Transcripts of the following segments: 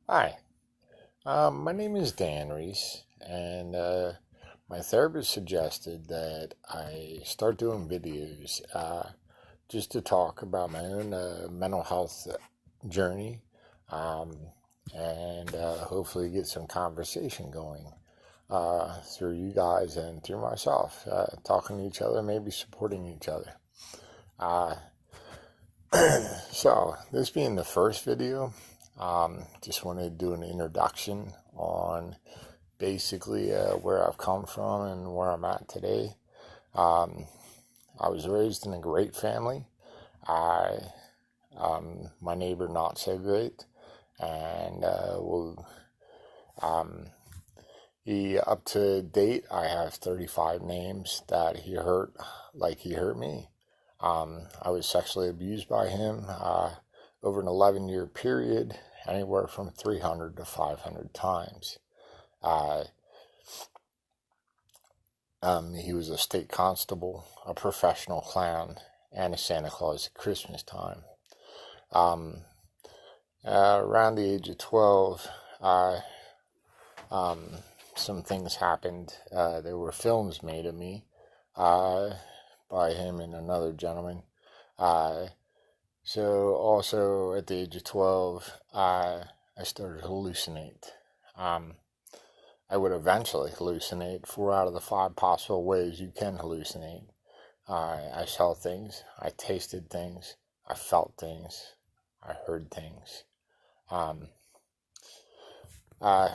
Hi, my name is Dan Reese, and my therapist suggested that I start doing videos just to talk about my own mental health journey um, and hopefully get some conversation going through you guys and through myself, talking to each other, maybe supporting each other. Uh, so, this being the first video, just wanted to do an introduction on basically where I've come from and where I'm at today. Um, I was raised in a great family. I, my neighbor not so great, and um, he up to date. I have 35 names that he hurt, like he hurt me. I was sexually abused by him over an 11-year period, anywhere from 300 to 500 times. Uh, he was a state constable, a professional clown, and a Santa Claus at Christmas time. Um, Around the age of 12, um, some things happened. There were films made of me uh, by him and another gentleman. Uh, so, also at the age of 12, I started to hallucinate. Um, I would eventually hallucinate 4 out of the 5 possible ways you can hallucinate. I saw things, I tasted things, I felt things, I heard things. Um, uh,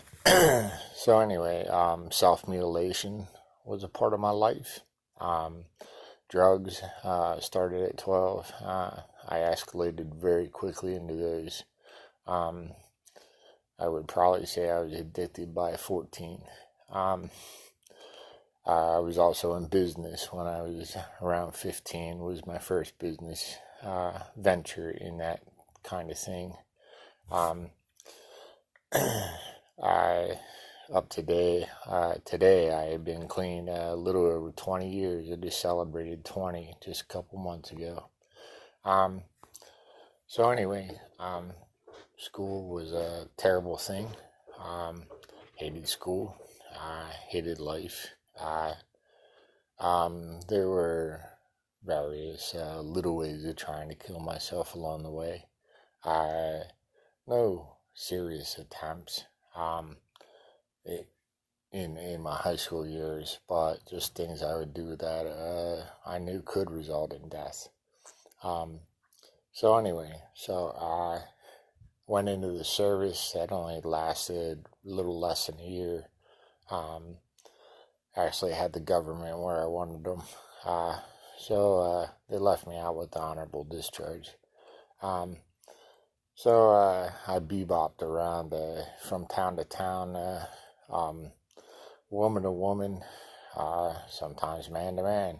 so anyway, self mutilation was a part of my life. Um, Drugs started at 12. I escalated very quickly into those. Um, I would probably say I was addicted by 14. Um, I was also in business when I was around 15. Was my first business venture in that kind of thing. Um, I up today I have been clean a little over 20 years. I just celebrated 20 just a couple months ago. Um, so anyway, school was a terrible thing. Um, Hated school. Hated life. There were various little ways of trying to kill myself along the way. I No serious attempts it, in my high school years, but just things I would do that I knew could result in death. Um, so I went into the service. That only lasted a little less than a year. Um, Actually had the government where I wanted them. They left me out with the honorable discharge. Um, I bebopped around from town to town, um, woman to woman, sometimes man to man.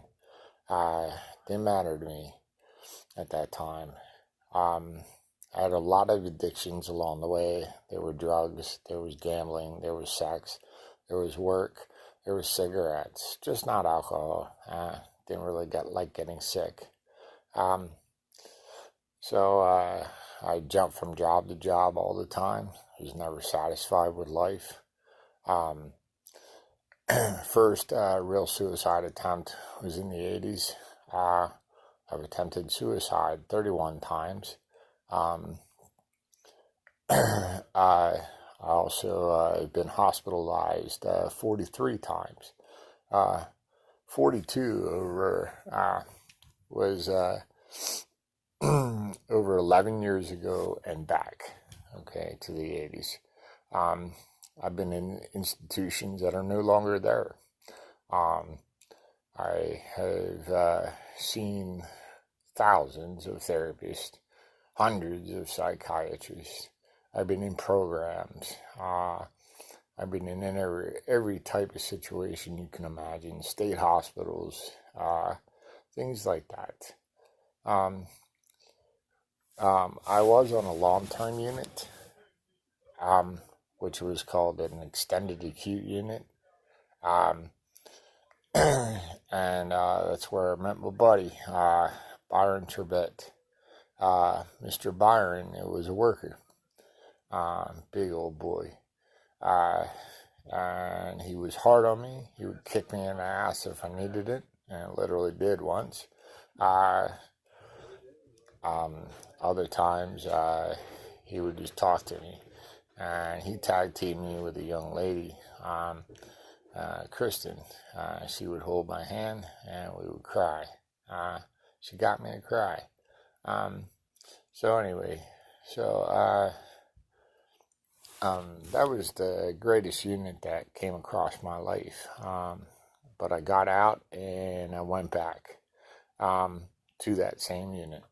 Didn't matter to me at that time. Um, I had a lot of addictions along the way. There were drugs, there was gambling, there was sex, there was work, there was cigarettes, just not alcohol. Didn't really like getting sick. Um, I jumped from job to job all the time. I was never satisfied with life. Um, First real suicide attempt was in the 80s. I've attempted suicide 31 times. Um, I also have been hospitalized 43 times. Uh, 42 over was over 11 years ago and back, okay, to the 80s. Um, I've been in institutions that are no longer there. Um, I have seen thousands of therapists, hundreds of psychiatrists. I've been in programs. I've been in every type of situation you can imagine, state hospitals, things like that. Um, I was on a long-term unit, um, which was called an extended acute unit. Um, and that's where I met my buddy, Byron Turbet. Mr. Byron, it was a worker. Big old boy. Uh, and he was hard on me. He would kick me in the ass if I needed it, and literally did once. Uh, um, Other times, he would just talk to me, and he tag teamed me with a young lady, Kristen. She would hold my hand, and we would cry. She got me to cry. Um, so anyway, so that was the greatest unit that came across my life. But I got out and I went back to that same unit.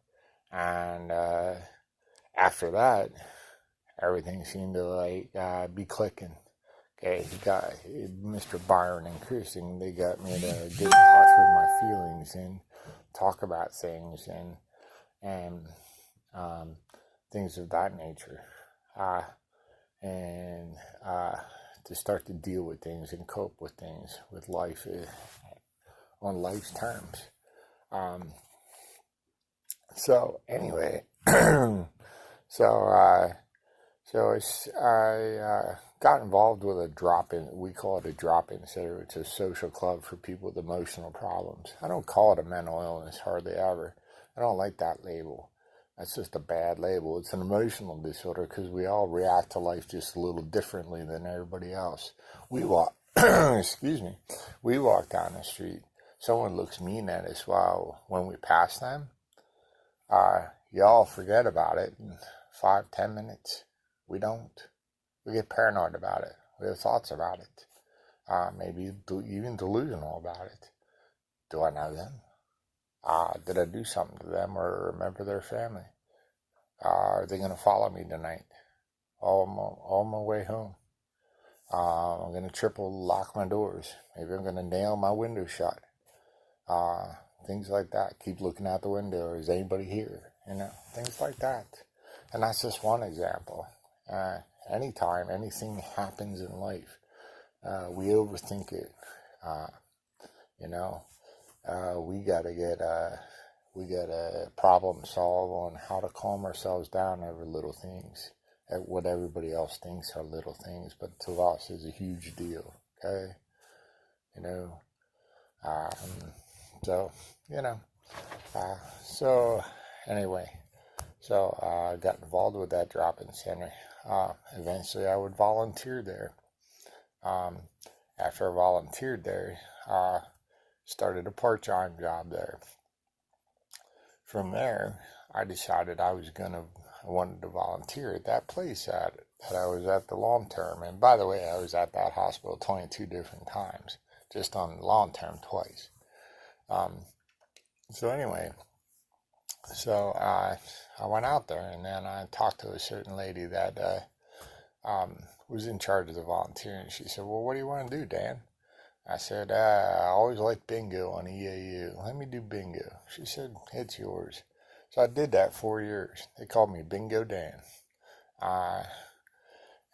And after that, everything seemed to be clicking. Okay, he got Mr. Byron and Kirsten. They got me to get in touch with my feelings and talk about things and things of that nature. And to start to deal with things and cope with things with life on life's terms. So anyway, so I got involved with a drop-in. We call it a drop-in center. It's a social club for people with emotional problems. I don't call it a mental illness hardly ever. I don't like that label. That's just a bad label. It's an emotional disorder because we all react to life just a little differently than everybody else. We walk, excuse me, we walk down the street. Someone looks mean at us while when we pass them. Y'all forget about it in 5-10 minutes. We don't. We get paranoid about it. We have thoughts about it. Maybe even delusional about it. Do I know them? Did I do something to them or remember their family? Are they going to follow me tonight? All my way home. I'm going to triple lock my doors. Maybe I'm going to nail my window shut. Things like that. Keep looking out the window. Is anybody here? Things like that. And that's just one example. Anytime anything happens in life, we overthink it. We gotta problem solve on how to calm ourselves down over little things, at what everybody else thinks are little things, but to us is a huge deal. Okay, you know. So you know. So anyway, so I got involved with that drop-in center. Eventually, I would volunteer there. After I volunteered there, started a part-time job there. From there, I decided I wanted to volunteer at that place that I was at the long term. And by the way, I was at that hospital 22 different times, just on long term twice. So anyway, so I went out there and then I talked to a certain lady that was in charge of the volunteering. She said, "Well, what do you want to do, Dan?" I said, I always liked bingo on EAU. Let me do bingo. She said, "It's yours." So I did that 4 years. They called me Bingo Dan.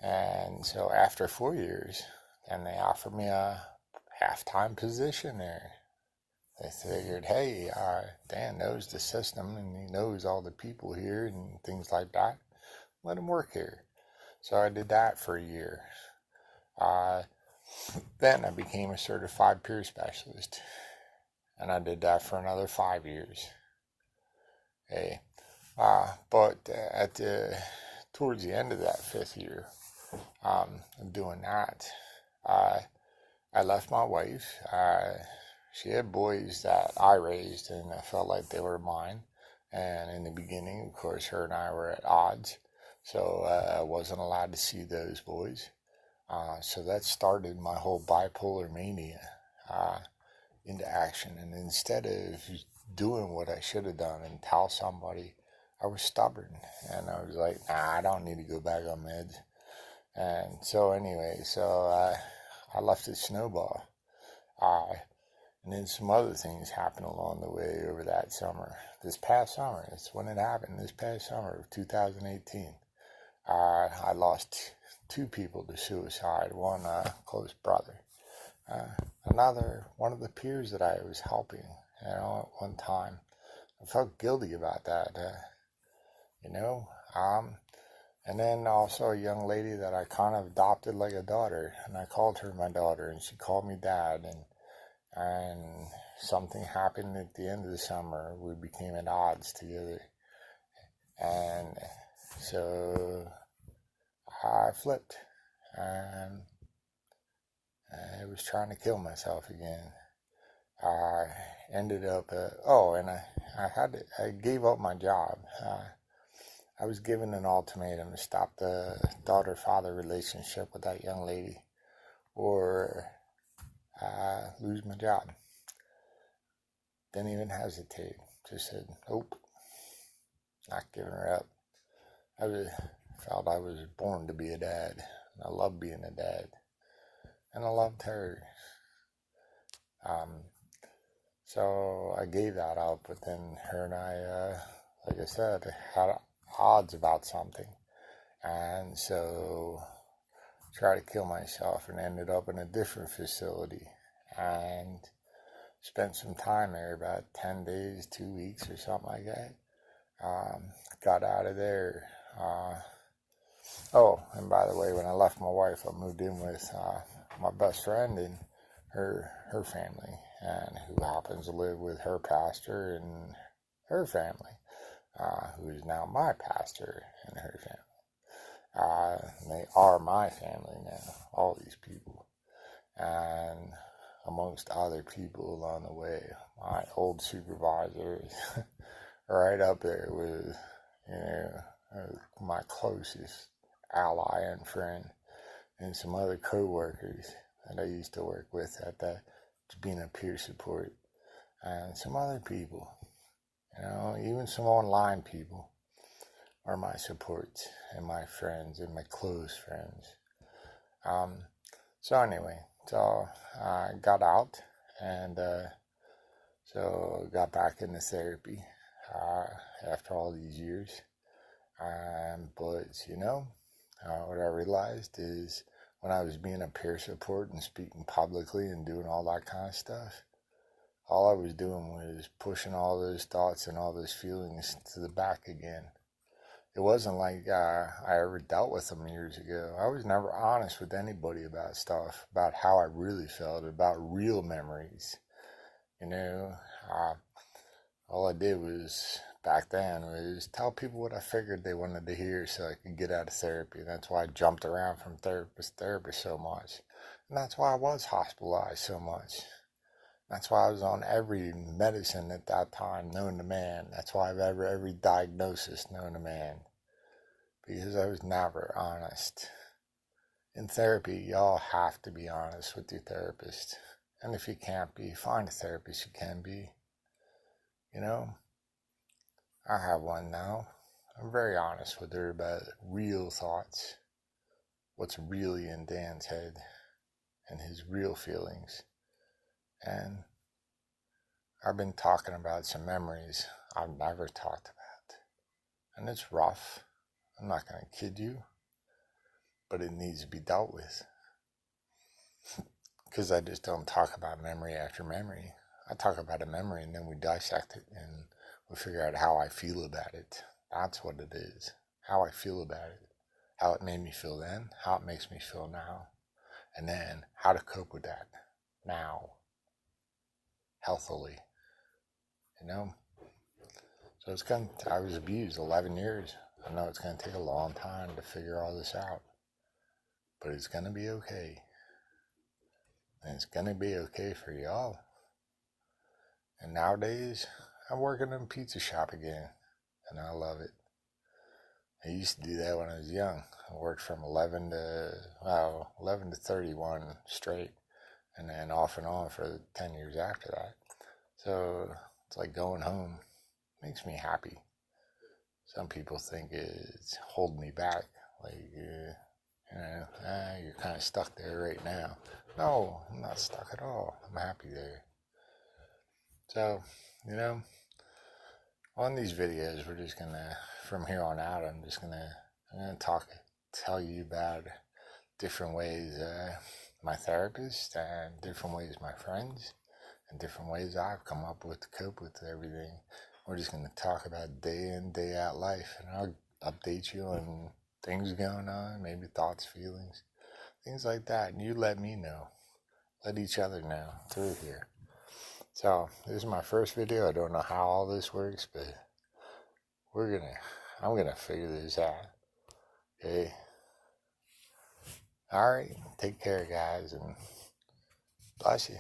And so after 4 years, then they offered me a half-time position there. They figured, hey, Dan knows the system and he knows all the people here and things like that. Let him work here. So I did that for a year. Then I became a certified peer specialist. And I did that for another 5 years. Hey, but towards the end of that 5th year of doing that, I left my wife. She had boys that I raised, and I felt like they were mine. And in the beginning, of course, her and I were at odds, so I wasn't allowed to see those boys. So that started my whole bipolar mania into action. And instead of doing what I should have done and tell somebody, I was stubborn. And I was like, nah, I don't need to go back on meds. And so anyway, I left it snowball. And then some other things happened along the way over that summer. This past summer, that's when it happened, this past summer of 2018. I lost 2 people to suicide, one close brother. Another, one of the peers that I was helping, at one time. I felt guilty about that, And then also a young lady that I kind of adopted like a daughter, and I called her my daughter, and she called me dad, and something happened at the end of the summer. We became at odds together, and so I flipped, and I was trying to kill myself again. I ended up, and I gave up my job. I was given an ultimatum to stop the daughter-father relationship with that young lady, or lose my job. Didn't even hesitate. Just said, nope, not giving her up. Felt I was born to be a dad. And I loved being a dad. And I loved her. So I gave that up, but then her and I, like I said, had odds about something. And so tried to kill myself and ended up in a different facility. And spent some time there, about 10 days, 2 weeks or something like that. Got out of there. And by the way, when I left my wife, I moved in with my best friend and her family, and who happens to live with her pastor and her family, who is now my pastor and her family. They are my family now, all these people. And amongst other people along the way, my old supervisor is right up there with, my closest ally and friend, and some other co-workers that I used to work with at that, being a peer support, and some other people, even some online people are my supports and my friends and my close friends. So anyway, so I got out, and so got back into therapy after all these years. But what I realized is, when I was being a peer support and speaking publicly and doing all that kind of stuff, all I was doing was pushing all those thoughts and all those feelings to the back again. It wasn't like I ever dealt with them years ago. I was never honest with anybody about stuff, about how I really felt, about real memories. All I did was, back then, was tell people what I figured they wanted to hear so I could get out of therapy. And that's why I jumped around from therapist to therapist so much. And that's why I was hospitalized so much. That's why I was on every medicine at that time known to man. That's why I've every diagnosis known to man. Because I was never honest. In therapy, y'all have to be honest with your therapist. And if you can't be, find a therapist you can be. I have one now. I'm very honest with her about real thoughts, what's really in Dan's head, and his real feelings. And I've been talking about some memories I've never talked about. And it's rough. I'm not going to kid you. But it needs to be dealt with. Because I just don't talk about memory after memory. I talk about a memory and then we dissect it and we figure out how I feel about it. That's what it is. How I feel about it. How it made me feel then. How it makes me feel now. And then how to cope with that now. Healthily. So I was abused 11 years. I know it's going to take a long time to figure all this out. But it's going to be okay. And it's going to be okay for y'all. And nowadays, I'm working in a pizza shop again. And I love it. I used to do that when I was young. I worked from 11 to 31 straight. And then off and on for 10 years after that. So it's like going home. Makes me happy. Some people think it's holding me back. Like, you're kind of stuck there right now. No, I'm not stuck at all. I'm happy there. So, on these videos, we're just gonna, from here on out, I'm gonna tell you about different ways my therapist, and different ways my friends, and different ways I've come up with to cope with everything. We're just gonna talk about day in, day out life, and I'll update you on things going on, maybe thoughts, feelings, things like that. And you let me know. Let each other know through here. So this is my first video. I don't know how all this works, but I'm gonna figure this out. Okay. All right. Take care, guys, and bless you.